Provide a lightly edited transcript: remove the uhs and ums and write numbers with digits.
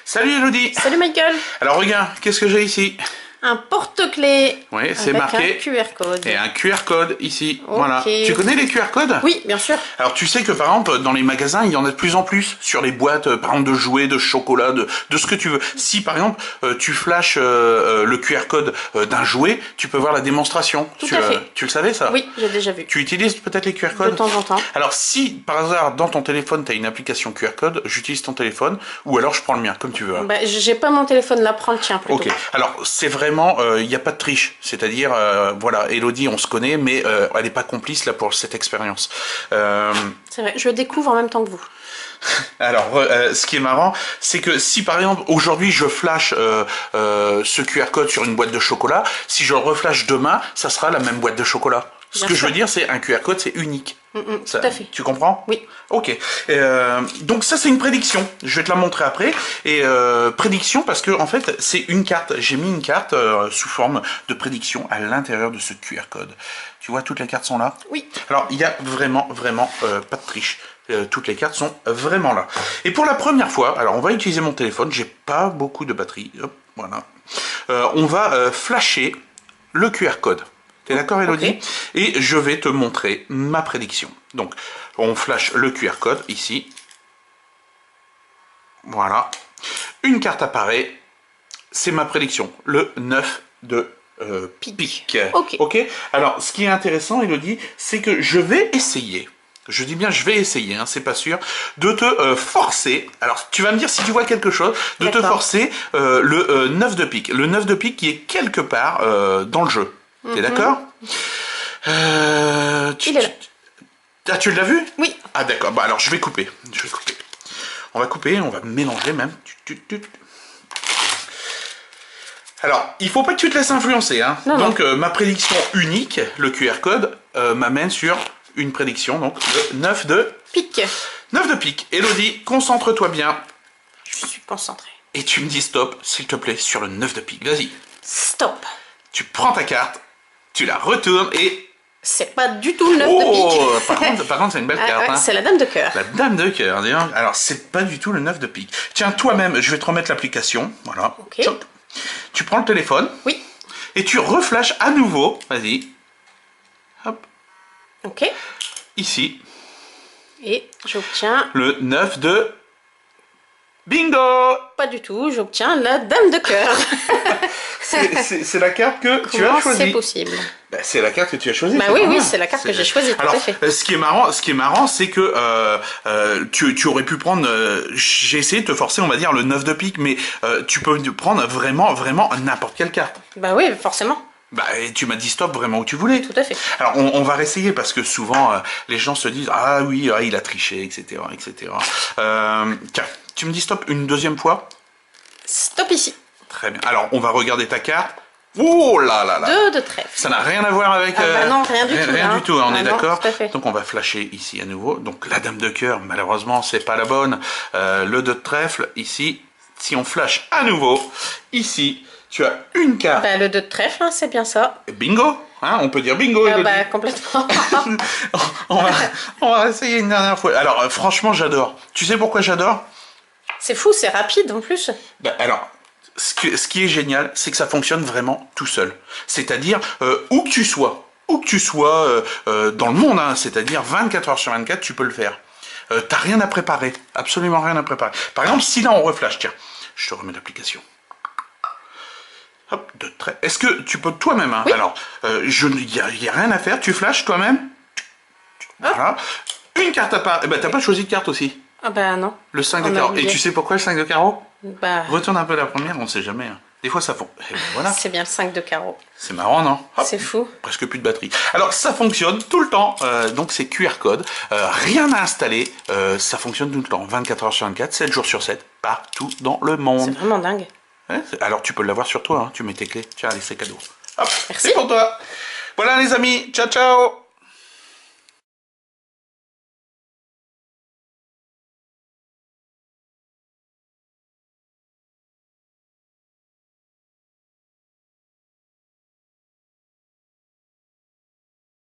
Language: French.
Salut Elodie. Salut Michael. Alors regarde, qu'est-ce que j'ai ici? Un porte-clés. Oui, c'est avec marqué. un QR code. Et un QR code ici. Ok. Voilà. Tu connais les QR codes? Oui, bien sûr. Alors tu sais que par exemple dans les magasins il y en a de plus en plus sur les boîtes par exemple de jouets, de chocolat, de ce que tu veux. Si par exemple tu flashes le QR code d'un jouet, tu peux voir la démonstration. Tout à fait. Tu le savais ça? Oui, j'ai déjà vu. Tu utilises peut-être les QR codes? De temps en temps. Alors si par hasard dans ton téléphone tu as une application QR code, j'utilise ton téléphone ou alors je prends le mien comme tu veux. Bah, j'ai pas mon téléphone là, prends le tien plutôt. Ok, alors c'est vraiment, il n'y a pas de triche, c'est-à-dire, voilà, Elodie on se connaît, mais elle n'est pas complice là pour cette expérience. C'est vrai, je découvre en même temps que vous. Alors, ce qui est marrant, c'est que si par exemple aujourd'hui je flash ce QR code sur une boîte de chocolat, si je le reflash demain, ça sera la même boîte de chocolat. Ce Bien que sûr. je veux dire, c'est un QR code, c'est unique. Tout à fait. Tu comprends? Oui. Ok. Donc ça c'est une prédiction. Je vais te la montrer après. Et prédiction parce que en fait c'est une carte. J'ai mis une carte sous forme de prédiction à l'intérieur de ce QR code. Tu vois, toutes les cartes sont là. Oui. Alors il y a vraiment pas de triche. Toutes les cartes sont vraiment là. Et pour la première fois, alors on va utiliser mon téléphone. J'ai pas beaucoup de batterie. Hop, voilà. On va flasher le QR code. T'es d'accord, Elodie? Ok. Et je vais te montrer ma prédiction. Donc, on flash le QR code ici. Voilà. Une carte apparaît. C'est ma prédiction. Le 9 de pique. Ok. Ok. Alors, ce qui est intéressant, Elodie, c'est que je vais essayer. Je dis bien, je vais essayer, hein, c'est pas sûr, de te forcer. Alors, tu vas me dire si tu vois quelque chose, de te forcer le 9 de pique. Le 9 de pique qui est quelque part dans le jeu. T'es d'accord? Il est là. Ah, tu l'as vu? Oui. Ah d'accord, bah alors je vais couper. On va couper, on va mélanger même. Alors, il faut pas que tu te laisses influencer. Hein. Non, donc, ma prédiction unique, le QR code, m'amène sur une prédiction, donc le 9 de... Pique. 9 de pique. Elodie, concentre-toi bien. Je suis concentrée. Et tu me dis stop, s'il te plaît, sur le 9 de pique. Vas-y. Stop. Tu prends ta carte, tu la retournes et... C'est pas du tout le 9 de pique. Par contre, c'est une belle carte. Hein. C'est la dame de cœur. La dame de cœur, dis donc. Alors, c'est pas du tout le 9 de pique. Tiens, toi-même, je vais te remettre l'application. Voilà. Ok. Tchoc. Tu prends le téléphone. Oui. Et tu reflashes à nouveau. Vas-y. Hop. Ok. Ici. Et j'obtiens... Le 9 de... Bingo! Pas du tout, j'obtiens la dame de cœur. C'est la carte que tu as Comment choisie. c'est possible? Ben, c'est la carte que tu as choisie. Bah c'est oui, pas oui, mal. c'est la carte que j'ai choisie, tout Alors, à fait. ce qui est marrant, c'est que tu aurais pu prendre. J'ai essayé de te forcer, on va dire, le 9 de pique, mais tu peux prendre vraiment n'importe quelle carte. Bah oui, forcément. Bah, et tu m'as dit stop vraiment où tu voulais. Tout à fait. Alors, on va réessayer parce que souvent, les gens se disent ah oui, il a triché, etc. Tiens, tu me dis stop une deuxième fois. Stop ici. Très bien. Alors, on va regarder ta carte. Oh là là là. 2 de trèfle. Ça n'a rien à voir avec... Ah bah non, rien du tout. Rien hein. du tout, on Ah est non, d'accord. tout à fait. Donc on va flasher ici à nouveau. Donc la dame de cœur, malheureusement, c'est pas la bonne. Le 2 de trèfle, ici. Si on flash à nouveau, ici, tu as une carte. Bah, le 2 de trèfle, hein, c'est bien ça. Bingo, hein, on peut dire bingo. Ah Elodie. bah complètement. on va essayer une dernière fois. Alors franchement, j'adore. Tu sais pourquoi j'adore? C'est fou, c'est rapide en plus. Ben, alors, ce qui est génial, c'est que ça fonctionne vraiment tout seul. C'est-à-dire, où que tu sois dans le monde, hein, c'est-à-dire 24 heures sur 24, tu peux le faire. T'as rien à préparer, absolument rien à préparer. Par exemple, si là on reflash, tiens, je te remets l'application. Hop, de trait. Est-ce que tu peux toi-même, hein, oui. alors, il y a rien à faire, tu flashes toi-même. Voilà. Une carte à part. Eh ben, t'as pas choisi de carte aussi. Ah bah non. Le 5 de carreau. Et tu sais pourquoi le 5 de carreau? Bah... Retourne un peu la première, on ne sait jamais. Hein. Des fois ça fond. Et ben voilà. C'est bien le 5 de carreau. C'est marrant, non? C'est fou. Presque plus de batterie. Alors ça fonctionne tout le temps. Donc c'est QR code. Rien à installer. Ça fonctionne tout le temps. 24 heures sur 24, 7 jours sur 7, partout dans le monde. C'est vraiment dingue. Ouais, alors tu peux l'avoir sur toi. Hein. Tu mets tes clés. Tiens, allez, c'est cadeau. Hop, merci c'est pour toi. Voilà les amis. Ciao, ciao.